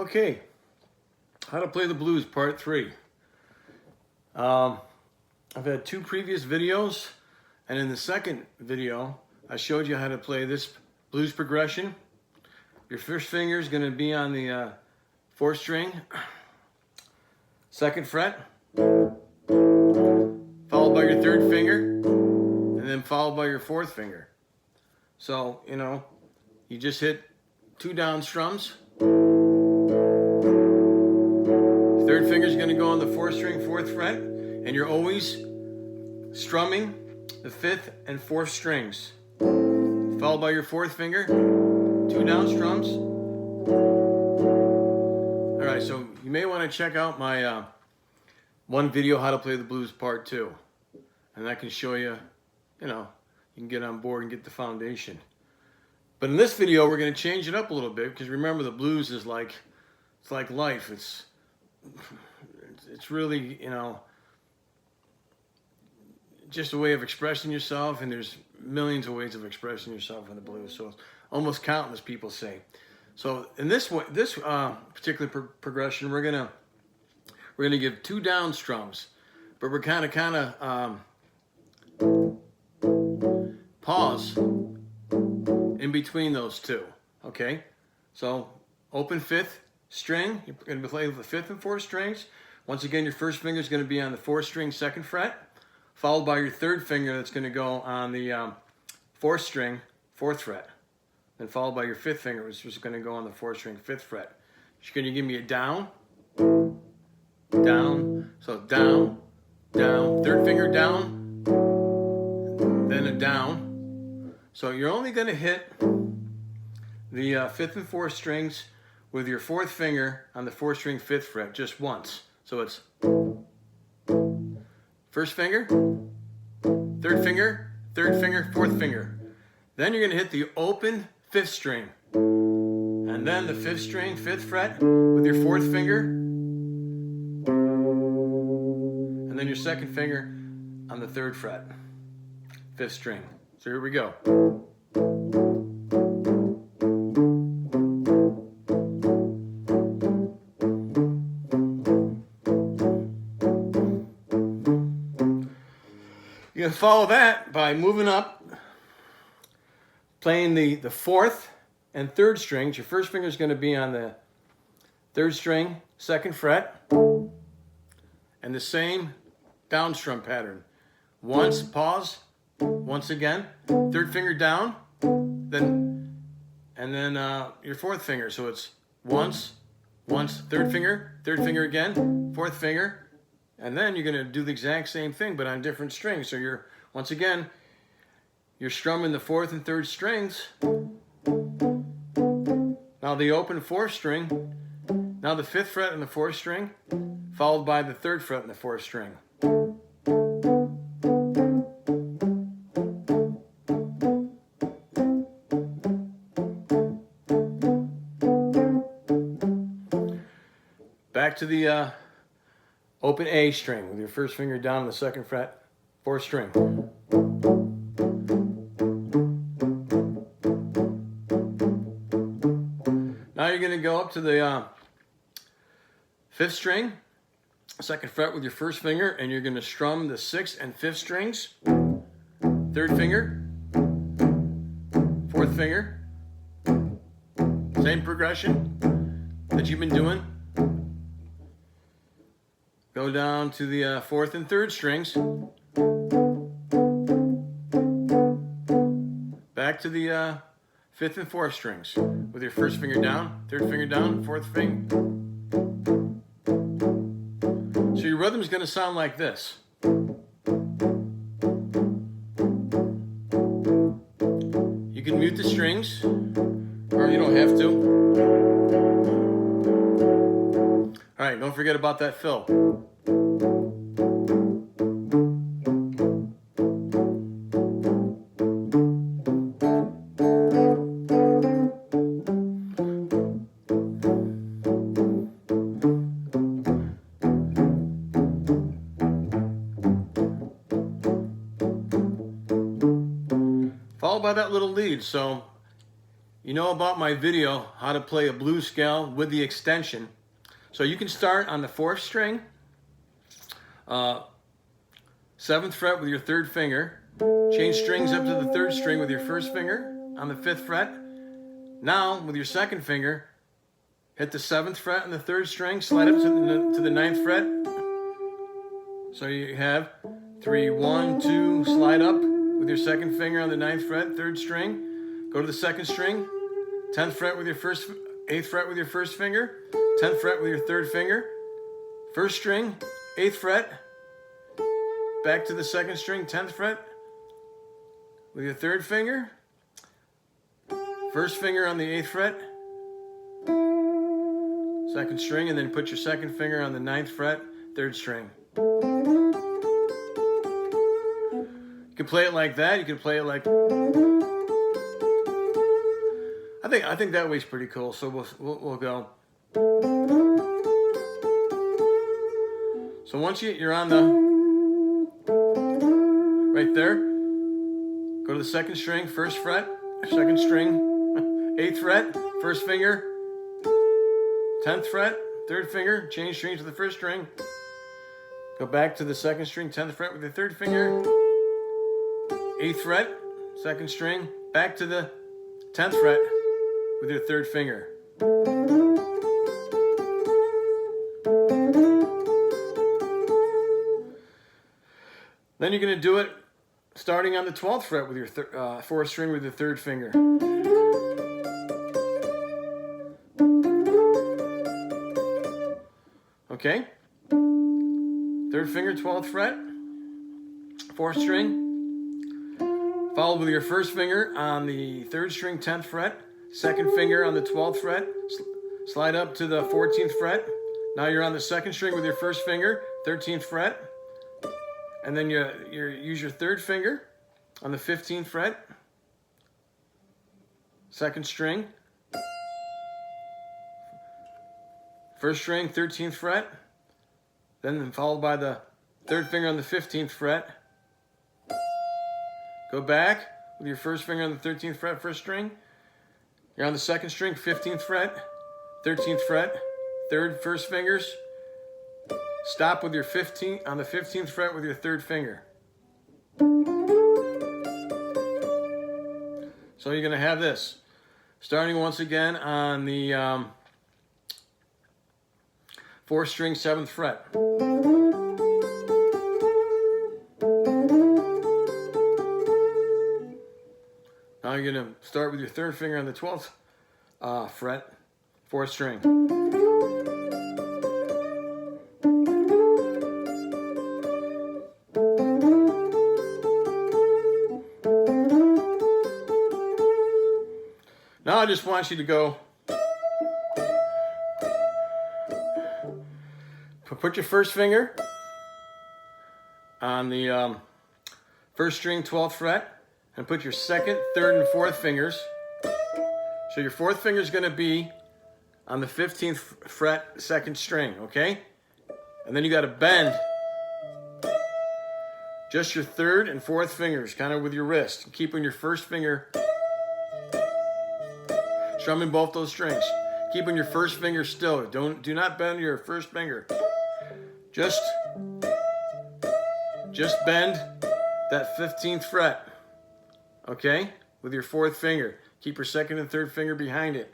Okay, how to play the blues part 3. I've had 2 previous videos, and in the second video I showed you how to play this blues progression. Your first finger is going to be on the 4th string, 2nd fret, followed by your 3rd finger, and then followed by your 4th finger. So, you just hit 2 down strums. 3rd finger is going to go on the 4th string, 4th fret, and you're always strumming the 5th and 4th strings. Followed by your 4th finger, 2 down strums. All right, so you may want to check out my one video, how to play the blues part 2, and that can show you, you can get on board and get the foundation. But in this video, we're going to change it up a little bit, because remember, the blues is like, it's like life. It's really, just a way of expressing yourself, and there's millions of ways of expressing yourself in the blues. So it's almost countless, people say. So in this particular progression, we're gonna give 2 down strums, but we're kind of pause in between those 2. Okay, so open 5th string. You're going to play with the 5th and 4th strings. Once again, your 1st finger is going to be on the 4th string, 2nd fret, followed by your 3rd finger that's going to go on the 4th string, 4th fret, then followed by your 5th finger, which is going to go on the 4th string, 5th fret. You're going to give me a down, down, so down, down, 3rd finger down, then a down. So you're only going to hit the 5th and 4th strings with your 4th finger on the 4th string, 5th fret, just once. So it's 1st finger, 3rd finger, 3rd finger, 4th finger. Then you're going to hit the open 5th string, and then the 5th string, 5th fret with your 4th finger, and then your 2nd finger on the 3rd fret, 5th string. So here we go. You can follow that by moving up, playing the 4th and 3rd strings. Your 1st finger is going to be on the 3rd string, 2nd fret, and the same down strum pattern. Once, pause, once again, 3rd finger down, then your 4th finger. So it's once, 3rd finger again, 4th finger. And then you're going to do the exact same thing, but on different strings. So once again, you're strumming the 4th and 3rd strings. Now the open 4th string. Now the 5th fret and the 4th string, followed by the 3rd fret and the 4th string. Back to the open A string with your 1st finger down on the 2nd fret, 4th string. Now you're going to go up to the 5th string, 2nd fret with your 1st finger, and you're going to strum the 6th and 5th strings, 3rd finger, 4th finger, same progression that you've been doing. Go down to the 4th and 3rd strings. Back to the 5th and 4th strings with your 1st finger down, 3rd finger down, 4th finger. So your rhythm is going to sound like this. You can mute the strings, or you don't have to. All right, don't forget about that fill. Followed by that little lead. So you know about my video, how to play a blues scale with the extension. So you can start on the 4th string, 7th fret with your 3rd finger, change strings up to the 3rd string with your 1st finger on the 5th fret. Now, with your 2nd finger, hit the 7th fret on the 3rd string, slide up to the 9th fret. So you have 3, 1, 2, slide up with your 2nd finger on the 9th fret, 3rd string. Go to the 2nd string, 10th fret with your 8th fret with your 1st finger, 10th fret with your 3rd finger, 1st string, 8th fret, back to the 2nd string, 10th fret with your 3rd finger, 1st finger on the 8th fret, 2nd string, and then put your 2nd finger on the 9th fret, 3rd string. You can play it like that. You can play it like... I think that way's pretty cool, so we'll go. So once you're on the... right there, go to the 2nd string, 1st fret, 2nd string, 8th fret, 1st finger, 10th fret, 3rd finger, change string to the 1st string. Go back to the 2nd string, 10th fret with the 3rd finger, 8th fret, 2nd string, back to the 10th fret with your 3rd finger. Then you're going to do it starting on the 12th fret with your 4th string with the 3rd finger. Okay? 3rd finger, 12th fret, 4th string. Followed with your 1st finger on the 3rd string, 10th fret. 2nd finger on the 12th fret. Slide up to the 14th fret. Now you're on the 2nd string with your 1st finger, 13th fret. And then you use your 3rd finger on the 15th fret. 2nd string. 1st string, 13th fret. Then followed by the 3rd finger on the 15th fret. Go back with your 1st finger on the 13th fret, 1st string. You're on the 2nd string, 15th fret, 13th fret, 3rd, 1st fingers. Stop with your 15th on the 15th fret with your 3rd finger. So you're going to have this. Starting once again on the 4th string, 7th fret. Now you're going to start with your 3rd finger on the 12th fret, 4th string. Now I just want you to go, put your 1st finger on the 1st string, 12th fret, and put your 2nd, 3rd, and 4th fingers. So your 4th finger is going to be on the 15th fret, 2nd string, okay? And then you got to bend just your 3rd and 4th fingers, kind of with your wrist, keeping your 1st finger, strumming both those strings, keeping your 1st finger still. Do not bend your 1st finger. Just bend that 15th fret. Okay, with your 4th finger. Keep your 2nd and 3rd finger behind it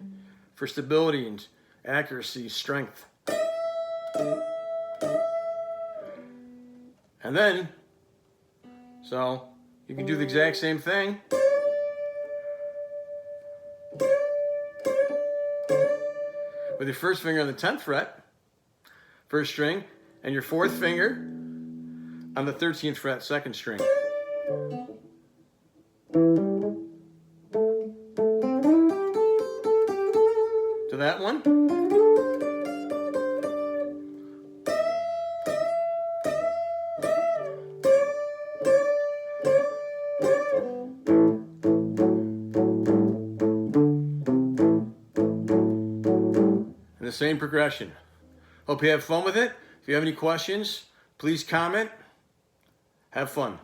for stability and accuracy, strength. And then, so you can do the exact same thing. With your 1st finger on the 10th fret, 1st string, and your 4th finger on the 13th fret, 2nd string. To that one. And the same progression. Hope you have fun with it. If you have any questions, please comment. Have fun.